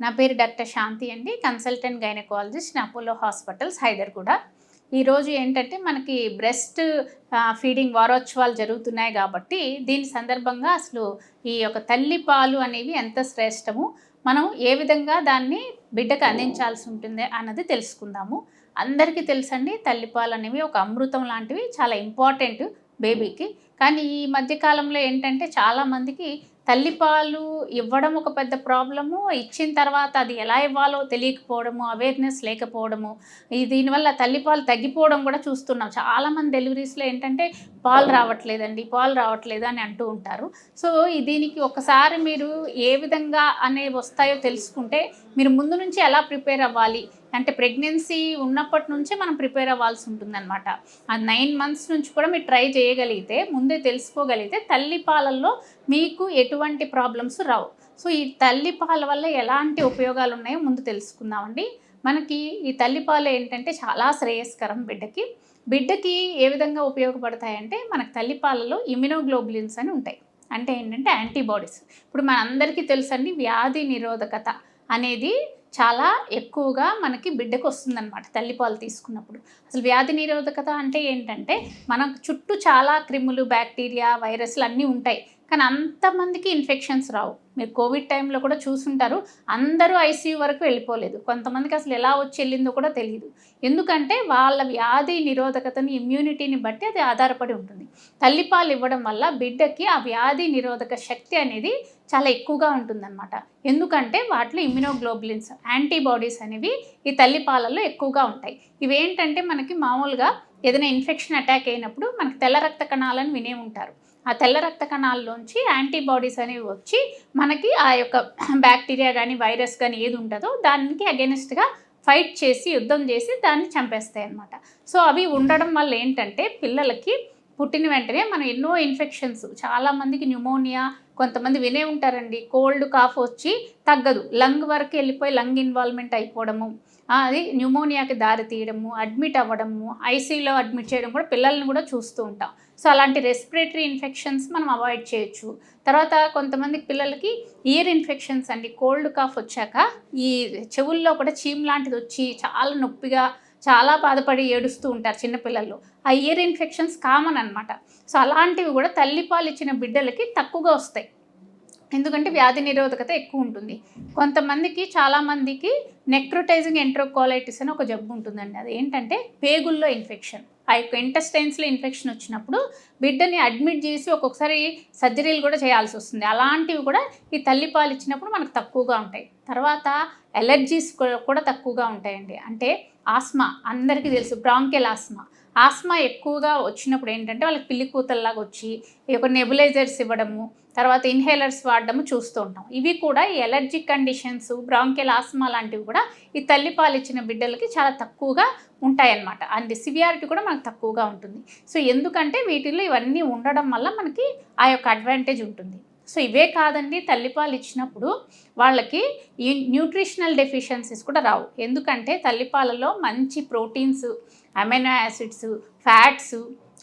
నా పేరు డాక్టర్ శాంతి అండి, consultant gynaecologist Apollo hospitals Hyderguda. ఈరోజు ఏంటంటే మనకి బ్రెస్ట్ ఫీడింగ్ వారోత్సవాలు జరుగుతున్నాయి కాబట్టి దీని సందర్భంగా అసలు ఈ యొక్క తల్లి పాలు అనేవి ఎంత శ్రేష్టము, మనం ఏ విధంగా దాన్ని బిడ్డకు అందించాల్సి ఉంటుంది అన్నది తెలుసుకుందాము. అందరికీ తెలుసండి, తల్లిపాలు అనేవి ఒక అమృతం లాంటివి, చాలా ఇంపార్టెంట్ బేబీకి. కానీ ఈ మధ్యకాలంలో ఏంటంటే చాలామందికి తల్లిపాలు ఇవ్వడం ఒక పెద్ద ప్రాబ్లము, ఇచ్చిన తర్వాత అది ఎలా ఇవ్వాలో తెలియకపోవడము, అవేర్నెస్ లేకపోవడము, దీనివల్ల తల్లిపాలు తగ్గిపోవడం కూడా చూస్తున్నాం. చాలామంది డెలివరీస్లో ఏంటంటే పాలు రావట్లేదు అని అంటూ ఉంటారు. సో దీనికి ఒకసారి మీరు ఏ విధంగా అనేవి వస్తాయో తెలుసుకుంటే మీరు ముందు నుంచి ఎలా ప్రిపేర్ అవ్వాలి అంటే, ప్రెగ్నెన్సీ ఉన్నప్పటి నుంచే మనం ప్రిపేర్ అవ్వాల్సి ఉంటుందన్నమాట. ఆ 9 months నుంచి కూడా మీరు ట్రై చేయగలిగితే, ముందే తెలుసుకోగలిగితే తల్లిపాలల్లో మీకు ఎటువంటి ప్రాబ్లమ్స్ రావు. సో ఈ తల్లిపాల వల్ల ఎలాంటి ఉపయోగాలు ఉన్నాయో ముందు తెలుసుకుందామండి. మనకి ఈ తల్లిపాలు ఏంటంటే చాలా శ్రేయస్కరం బిడ్డకి ఏ విధంగా ఉపయోగపడతాయంటే, మనకు తల్లిపాలలో ఇమ్యునోగ్లోబులిన్స్ అని ఉంటాయి. అంటే ఏంటంటే యాంటీబాడీస్. ఇప్పుడు మనందరికీ తెలుసండి, వ్యాధి నిరోధకత అనేది చాలా ఎక్కువగా మనకి బిడ్డకు వస్తుందన్నమాట తల్లిపాలు తీసుకున్నప్పుడు. అసలు వ్యాధి నిరోధకత అంటే ఏంటంటే, మన చుట్టూ చాలా క్రిములు, బ్యాక్టీరియా, వైరస్లు అన్నీ ఉంటాయి, కానీ అంతమందికి ఇన్ఫెక్షన్స్ రావు. మీరు కోవిడ్ టైంలో కూడా చూసుంటారు, అందరూ ఐసీయూ వరకు వెళ్ళిపోలేదు. కొంతమందికి అసలు ఎలా వచ్చి వెళ్ళిందో కూడా తెలియదు. ఎందుకంటే వాళ్ళ వ్యాధి నిరోధకతని, ఇమ్యూనిటీని బట్టి అది ఆధారపడి ఉంటుంది. తల్లిపాలు ఇవ్వడం వల్ల బిడ్డకి ఆ వ్యాధి నిరోధక శక్తి అనేది చాలా ఎక్కువగా ఉంటుందన్నమాట. ఎందుకంటే వాటిలో ఇమ్యునోగ్లోబులిన్స్, యాంటీబాడీస్ అనేవి ఈ తల్లిపాలల్లో ఎక్కువగా ఉంటాయి. ఇవేంటంటే మనకి మామూలుగా ఏదైనా ఇన్ఫెక్షన్ అటాక్ అయినప్పుడు మనకి తెల్ల రక్త కణాలను వినే ఉంటారు. ఆ తెల్ల రక్త కణాల్లోంచి యాంటీబాడీస్ అనేవి వచ్చి మనకి ఆ యొక్క బ్యాక్టీరియా కానీ, వైరస్ కానీ ఏది ఉంటుందో దానికి అగెనిస్ట్గా ఫైట్ చేసి, యుద్ధం చేసి దాన్ని చంపేస్తాయి అన్నమాట. సో అవి ఉండడం వల్ల ఏంటంటే పిల్లలకి పుట్టిన వెంటనే మనం ఎన్నో ఇన్ఫెక్షన్స్, చాలామందికి న్యూమోనియా, కొంతమంది వినే ఉంటారండి, కోల్డ్ కాఫ్ వచ్చి తగ్గదు, లంగ్ వరకు వెళ్ళిపోయి లంగ్ ఇన్వాల్వ్మెంట్ అయిపోవడము, అది న్యూమోనియాకి దారి తీయడము, అడ్మిట్ అవ్వడము, ఐసీయూలో అడ్మిట్ చేయడం కూడా పిల్లల్ని కూడా చూస్తూ ఉంటాం. సో అలాంటి రెస్పిరేటరీ ఇన్ఫెక్షన్స్ మనం అవాయిడ్ చేయొచ్చు. తర్వాత కొంతమందికి పిల్లలకి ఇయర్ ఇన్ఫెక్షన్స్ అండి, కోల్డ్ కాఫ్ వచ్చాక ఈ చెవుల్లో కూడా చీమ్ లాంటిది వచ్చి చాలా నొప్పిగా, చాలా బాధపడి ఏడుస్తూ ఉంటారు చిన్నపిల్లలు. ఆ ఇయర్ ఇన్ఫెక్షన్స్ కామన్ అనమాట. సో అలాంటివి కూడా తల్లిపాలు ఇచ్చిన బిడ్డలకి తక్కువగా వస్తాయి, ఎందుకంటే వ్యాధి నిరోధకత ఎక్కువ ఉంటుంది. కొంతమందికి, చాలామందికి నెక్రోటైజింగ్ ఎంట్రోకోలైటిస్ అని ఒక జబ్బు ఉంటుందండి. అది ఏంటంటే పేగుల్లో ఇన్ఫెక్షన్, ఆ యొక్క ఇంటెస్టైన్స్లో ఇన్ఫెక్షన్ వచ్చినప్పుడు బిడ్డని అడ్మిట్ చేసి ఒక్కొక్కసారి సర్జరీలు కూడా చేయాల్సి వస్తుంది. అలాంటివి కూడా ఈ తల్లిపాలు ఇచ్చినప్పుడు మనకు తక్కువగా ఉంటాయి. తర్వాత ఎలర్జీస్ కూడా తక్కువగా ఉంటాయండి. అంటే ఆస్మా అందరికీ తెలుసు, బ్రాంకెల్ ఆస్మా ఎక్కువగా వచ్చినప్పుడు ఏంటంటే వాళ్ళకి పిల్లి కూతల్లాగా వచ్చి ఒక నెబులైజర్స్ ఇవ్వడము, తర్వాత ఇన్హేలర్స్ వాడడము చూస్తూ ఉంటాం. ఇవి కూడా ఈ ఎలర్జిక్ కండిషన్స్, బ్రాంకెల్ ఆస్మా లాంటివి కూడా ఈ తల్లిపాలు ఇచ్చిన బిడ్డలకి చాలా తక్కువగా ఉంటాయన్నమాట. అండ్ సివియారిటీ కూడా మనకు తక్కువగా ఉంటుంది. సో ఎందుకంటే వీటిల్లో ఇవన్నీ ఉండడం వల్ల మనకి ఆ యొక్క అడ్వాంటేజ్ ఉంటుంది. సో ఇవే కాదండి, తల్లిపాలు ఇచ్చినప్పుడు వాళ్ళకి ఈ న్యూట్రిషనల్ డెఫిషియన్సీస్ కూడా రావు. ఎందుకంటే తల్లిపాలలో మంచి proteins, amino acids, fats,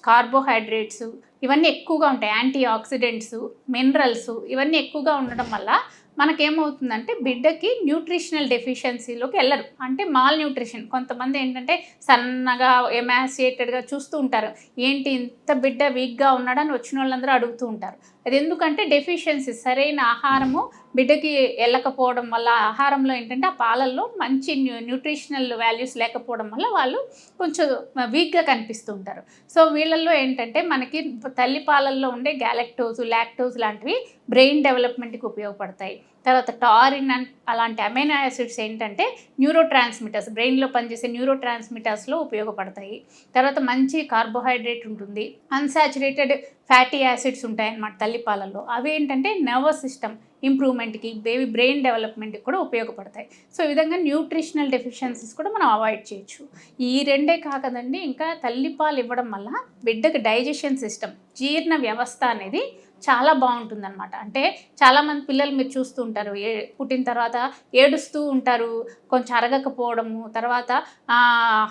carbohydrates ఇవన్నీ ఎక్కువగా ఉంటాయి. యాంటీ ఆక్సిడెంట్స్, మినరల్స్ ఇవన్నీ ఎక్కువగా ఉండడం వల్ల మనకేమవుతుందంటే బిడ్డకి న్యూట్రిషనల్ డెఫిషియన్సీలోకి వెళ్ళరు. అంటే మాల్ న్యూట్రిషన్, కొంతమంది ఏంటంటే సన్నగా, ఎమాసియేటెడ్గా చూస్తూ ఉంటారు, ఏంటి ఇంత బిడ్డ వీక్గా ఉన్నాడని వచ్చిన వాళ్ళందరూ అడుగుతూ ఉంటారు. అది ఎందుకంటే డెఫిషియన్సీ, సరైన ఆహారము బిడ్డకి వెళ్ళకపోవడం వల్ల, ఆహారంలో ఏంటంటే ఆ పాలల్లో మంచి న్యూట్రిషనల్ వాల్యూస్ లేకపోవడం వల్ల వాళ్ళు కొంచెం వీక్గా కనిపిస్తూ ఉంటారు. సో వీళ్ళల్లో ఏంటంటే మనకి తల్లి పాలల్లో ఉండే గ్యాలక్టోజ్, లాక్టోజ్ లాంటివి బ్రెయిన్ డెవలప్మెంట్కి ఉపయోగపడతాయి. తర్వాత టారిన్ అలాంటి అమైనో యాసిడ్స్ ఏంటంటే న్యూరో ట్రాన్స్మిటర్స్, బ్రెయిన్లో పనిచేసే న్యూరో ట్రాన్స్మిటర్స్లో ఉపయోగపడతాయి. తర్వాత మంచి కార్బోహైడ్రేట్ ఉంటుంది, అన్సాచురేటెడ్ ఫ్యాటీ యాసిడ్స్ ఉంటాయన్నమాట తల్లిపాలల్లో. అవి ఏంటంటే నర్వస్ సిస్టమ్ ఇంప్రూవ్మెంట్కి, బేబీ బ్రెయిన్ డెవలప్మెంట్కి కూడా ఉపయోగపడతాయి. సో ఈ విధంగా న్యూట్రిషనల్ డెఫిషియన్సీస్ కూడా మనం అవాయిడ్ చేయొచ్చు. ఈ రెండే కాకదండి, ఇంకా తల్లిపాలు ఇవ్వడం వల్ల బిడ్డకి డైజెషన్ సిస్టమ్, జీర్ణ వ్యవస్థ అనేది చాలా బాగుంటుందన్నమాట. అంటే చాలామంది పిల్లలు మీరు చూస్తూ ఉంటారు, పుట్టిన తర్వాత ఏడుస్తూ ఉంటారు, కొంచెం అరగకపోవడము, తర్వాత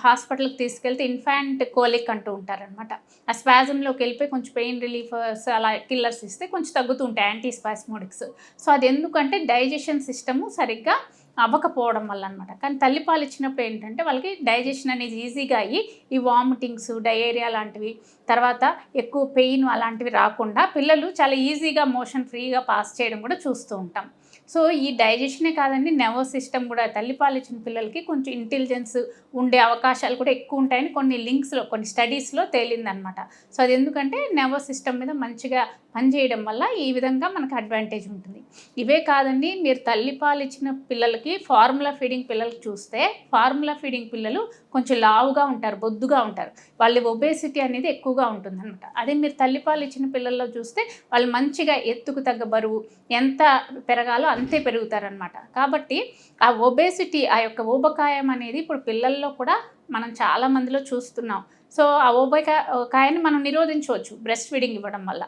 హాస్పిటల్కి తీసుకెళ్తే ఇన్ఫాంట్ కోలిక్ అంటూ ఉంటారనమాట. ఆ స్పాజంలోకి వెళ్ళిపోయి కొంచెం పెయిన్ రిలీఫర్స్ అలా కిల్లర్స్ ఇస్తే కొంచెం తగ్గుతూ ఉంటాయి, యాంటీ స్పాస్మోడిక్స్. సో అది ఎందుకంటే డైజెషన్ సిస్టము సరిగ్గా అవ్వకపోవడం వల్ల అనమాట. కానీ తల్లిపాలు ఇచ్చినప్పుడు ఏంటంటే వాళ్ళకి డైజెషన్ అనేది ఈజీగా అయ్యి ఈ వామిటింగ్స్, డయేరియా లాంటివి, తర్వాత ఎక్కువ పెయిన్ అలాంటివి రాకుండా పిల్లలు చాలా ఈజీగా మోషన్ ఫ్రీగా పాస్ చేయడం కూడా చూస్తూ ఉంటాం. సో ఈ డైజెషనే కాదండి, నర్వస్ సిస్టమ్ కూడా తల్లిపాలు ఇచ్చిన పిల్లలకి కొంచెం ఇంటెలిజెన్స్ ఉండే అవకాశాలు కూడా ఎక్కువ ఉంటాయని కొన్ని లింక్స్లో, కొన్ని స్టడీస్లో తేలిందనమాట. సో అది ఎందుకంటే నర్వస్ సిస్టమ్ మీద మంచిగా పనిచేయడం వల్ల ఈ విధంగా మనకు అడ్వాంటేజ్ ఉంటుంది. ఇవే కాదండి, మీరు తల్లిపాలు ఇచ్చిన పిల్లలకి ఫార్ములా ఫీడింగ్ పిల్లలకి చూస్తే ఫార్ములా ఫీడింగ్ పిల్లలు కొంచెం లావుగా ఉంటారు, బొద్దుగా ఉంటారు, వాళ్ళ ఒబేసిటీ అనేది ఎక్కువగా ఉంటుందన్నమాట. అదే మీరు తల్లిపాలు ఇచ్చిన పిల్లల్లో చూస్తే వాళ్ళు మంచిగా ఎత్తుకు తగ్గ బరువు ఎంత పెరగాలో అంతే పెరుగుతారనమాట. కాబట్టి ఆ ఒబేసిటీ, ఆ యొక్క ఊబకాయం అనేది ఇప్పుడు పిల్లల్లో కూడా మనం చాలా మందిలో చూస్తున్నాం. సో ఆ ఊబకాయాన్ని మనం నిరోధించవచ్చు బ్రెస్ట్ ఫీడింగ్ ఇవ్వడం వల్ల.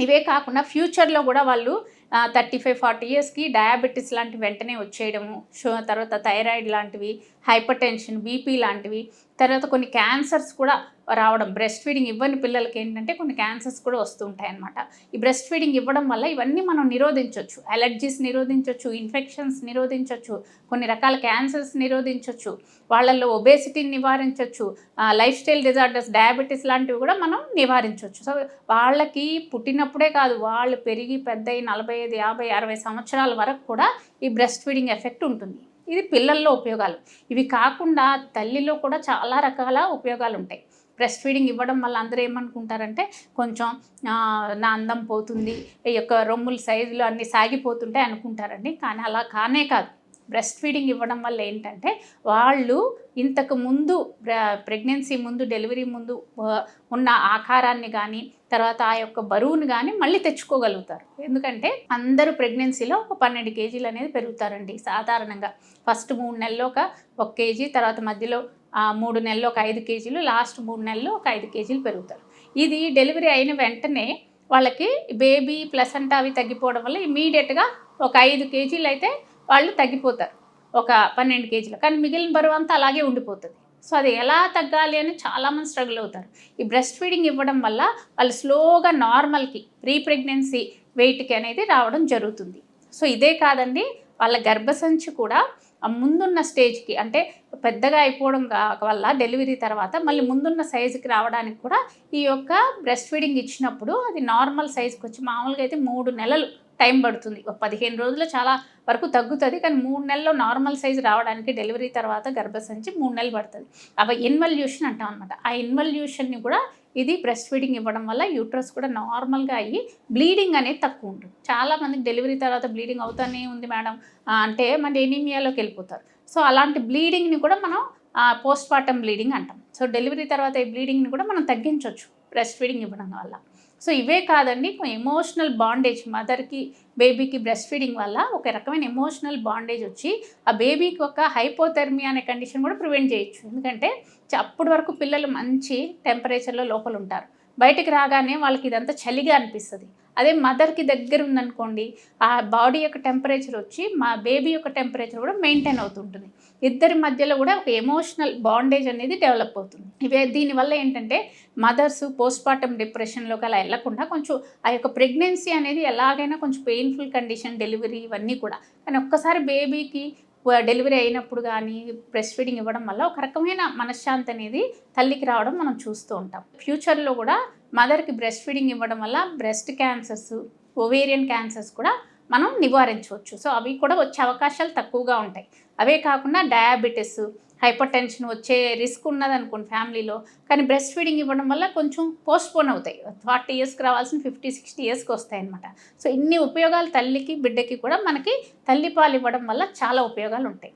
ఇవే కాకుండా ఫ్యూచర్లో కూడా వాళ్ళు 35-40 ఇయర్స్కి డయాబెటీస్ లాంటివి వెంటనే వచ్చేయడము, తర్వాత థైరాయిడ్ లాంటివి, హైపర్ టెన్షన్, బీపీ లాంటివి, తర్వాత కొన్ని క్యాన్సర్స్ కూడా రావడం. బ్రెస్ట్ ఫీడింగ్ ఇవ్వని పిల్లలకి ఏంటంటే కొన్ని క్యాన్సర్స్ కూడా వస్తూ ఉంటాయి అన్నమాట. ఈ బ్రెస్ట్ ఫీడింగ్ ఇవ్వడం వల్ల ఇవన్నీ మనం నిరోధించవచ్చు. అలర్జీస్ నిరోధించవచ్చు, ఇన్ఫెక్షన్స్ నిరోధించవచ్చు, కొన్ని రకాల క్యాన్సర్స్ నిరోధించవచ్చు, వాళ్ళల్లో ఒబేసిటీని నివారించవచ్చు, లైఫ్ స్టైల్ డిజార్డర్స్, డయాబెటీస్ లాంటివి కూడా మనం నివారించవచ్చు. సో వాళ్ళకి పుట్టినప్పుడే కాదు, వాళ్ళు పెరిగి పెద్దయి 45, 50, 60 సంవత్సరాల వరకు కూడా ఈ బ్రెస్ట్ ఫీడింగ్ ఎఫెక్ట్ ఉంటుంది. ఇది పిల్లల్లో ఉపయోగాలు. ఇవి కాకుండా తల్లిలో కూడా చాలా రకాల ఉపయోగాలు ఉంటాయి. బ్రెస్ట్ ఫీడింగ్ ఇవ్వడం వల్ల అందరూ ఏమనుకుంటారంటే కొంచెం నా అందం పోతుంది, ఈ యొక్క రొమ్ముల సైజులు అన్నీ సాగిపోతుంటాయి అనుకుంటారండి. కానీ అలా కానే కాదు. బ్రెస్ట్ ఫీడింగ్ ఇవ్వడం వల్ల ఏంటంటే వాళ్ళు ఇంతకు ముందు ప్రెగ్నెన్సీ ముందు, డెలివరీ ముందు ఉన్న ఆకారాన్ని కానీ, తర్వాత ఆ యొక్క బరువుని కానీ మళ్ళీ తెచ్చుకోగలుగుతారు. ఎందుకంటే అందరూ ప్రెగ్నెన్సీలో ఒక 12 కేజీలు అనేది పెరుగుతారండి సాధారణంగా. ఫస్ట్ 3 నెలల్లో ఒక కేజీ, తర్వాత మధ్యలో 3 నెలల్లో ఒక 5 కేజీలు, లాస్ట్ 3 నెలల్లో ఒక 5 కేజీలు పెరుగుతారు. ఇది డెలివరీ అయిన వెంటనే వాళ్ళకి బేబీ ప్లసెంటా అవి తగ్గిపోవడం వల్ల ఇమీడియట్గా ఒక 5 కేజీలు అయితే వాళ్ళు తగ్గిపోతారు ఒక 12 కేజీలు. కానీ మిగిలిన బరువు అంతా అలాగే ఉండిపోతుంది. సో అది ఎలా తగ్గాలి అని చాలామంది స్ట్రగుల్ అవుతారు. ఈ బ్రెస్ట్ ఫీడింగ్ ఇవ్వడం వల్ల వాళ్ళు స్లోగా నార్మల్కి, ప్రీ ప్రెగ్నెన్సీ వెయిట్కి అనేది రావడం జరుగుతుంది. సో ఇదే కాదండి, వాళ్ళ గర్భసంచి కూడా ముందున్న స్టేజ్కి, అంటే పెద్దగా అయిపోవడం వల్ల డెలివరీ తర్వాత మళ్ళీ ముందున్న సైజుకి రావడానికి కూడా ఈ యొక్క బ్రెస్ట్ ఫీడింగ్ ఇచ్చినప్పుడు అది నార్మల్ సైజుకి వచ్చి, మామూలుగా అయితే 3 నెలలు టైం పడుతుంది, ఒక 15 రోజుల్లో చాలా వరకు తగ్గుతుంది. కానీ 3 నెలల్లో నార్మల్ సైజు రావడానికి డెలివరీ తర్వాత గర్భసంచి 3 నెలలు పడుతుంది. అవి ఇన్వల్యూషన్ అంటాం అనమాట. ఆ ఇన్వల్యూషన్ని కూడా ఇది బ్రెస్ట్ ఫీడింగ్ ఇవ్వడం వల్ల యూట్రస్ కూడా నార్మల్గా అయ్యి బ్లీడింగ్ అనేది తక్కువ ఉంటుంది. చాలామందికి డెలివరీ తర్వాత బ్లీడింగ్ అవుతానే ఉంది మేడం అంటే మన ఎనీమియాలోకి వెళ్ళిపోతారు. సో అలాంటి బ్లీడింగ్ని కూడా మనం పోస్ట్ పార్టమ్ బ్లీడింగ్ అంటాం. సో డెలివరీ తర్వాత ఈ బ్లీడింగ్ని కూడా మనం తగ్గించవచ్చు బ్రెస్ట్ ఫీడింగ్ ఇవ్వడం వల్ల. సో ఇవే కాదండి, ఎమోషనల్ బాండేజ్, మదర్కి బేబీకి బ్రెస్ట్ ఫీడింగ్ వల్ల ఒక రకమైన ఎమోషనల్ బాండేజ్ వచ్చి ఆ బేబీకి ఒక హైపోథెర్మియా అనే కండిషన్ కూడా ప్రివెంట్ చేయొచ్చు. ఎందుకంటే అప్పటి వరకు పిల్లలు మంచి టెంపరేచర్లో లోపల ఉంటారు, బయటికి రాగానే వాళ్ళకి ఇదంతా చలిగా అనిపిస్తుంది. అదే మదర్కి దగ్గర ఉందనుకోండి, ఆ బాడీ యొక్క టెంపరేచర్ వచ్చి మా బేబీ యొక్క టెంపరేచర్ కూడా మెయింటైన్ అవుతుంటుంది. ఇద్దరి మధ్యలో కూడా ఒక ఎమోషనల్ బాండేజ్ అనేది డెవలప్ అవుతుంది. దీనివల్ల ఏంటంటే మదర్స్ పోస్ట్ పార్టమ్ డిప్రెషన్లోకి అలా వెళ్లకుండా కొంచెం ఆ యొక్క ప్రెగ్నెన్సీ అనేది ఎలాగైనా కొంచెం పెయిన్ఫుల్ కండిషన్, డెలివరీ ఇవన్నీ కూడా, కానీ ఒక్కసారి బేబీకి డెలివరీ అయినప్పుడు కానీ బ్రెస్ట్ ఫీడింగ్ ఇవ్వడం వల్ల ఒక రకమైన మనశ్శాంతి అనేది తల్లికి రావడం మనం చూస్తూ ఉంటాం. ఫ్యూచర్లో కూడా మదర్కి బ్రెస్ట్ ఫీడింగ్ ఇవ్వడం వల్ల బ్రెస్ట్ క్యాన్సర్స్, ఓవేరియన్ క్యాన్సర్స్ కూడా మనం నివారించవచ్చు. సో అవి కూడా వచ్చే అవకాశాలు తక్కువగా ఉంటాయి. అవే కాకుండా డయాబెటీస్, హైపర్ టెన్షన్ వచ్చే రిస్క్ ఉన్నదనుకోండి ఫ్యామిలీలో, కానీ బ్రెస్ట్ ఫీడింగ్ ఇవ్వడం వల్ల కొంచెం పోస్ట్పోన్ అవుతాయి. 40 ఇయర్స్కి రావాల్సిన 50-60 ఇయర్స్కి వస్తాయి అన్నమాట. సో ఇన్ని ఉపయోగాలు తల్లికి బిడ్డకి కూడా మనకి తల్లిపాలు ఇవ్వడం వల్ల చాలా ఉపయోగాలు ఉంటాయి.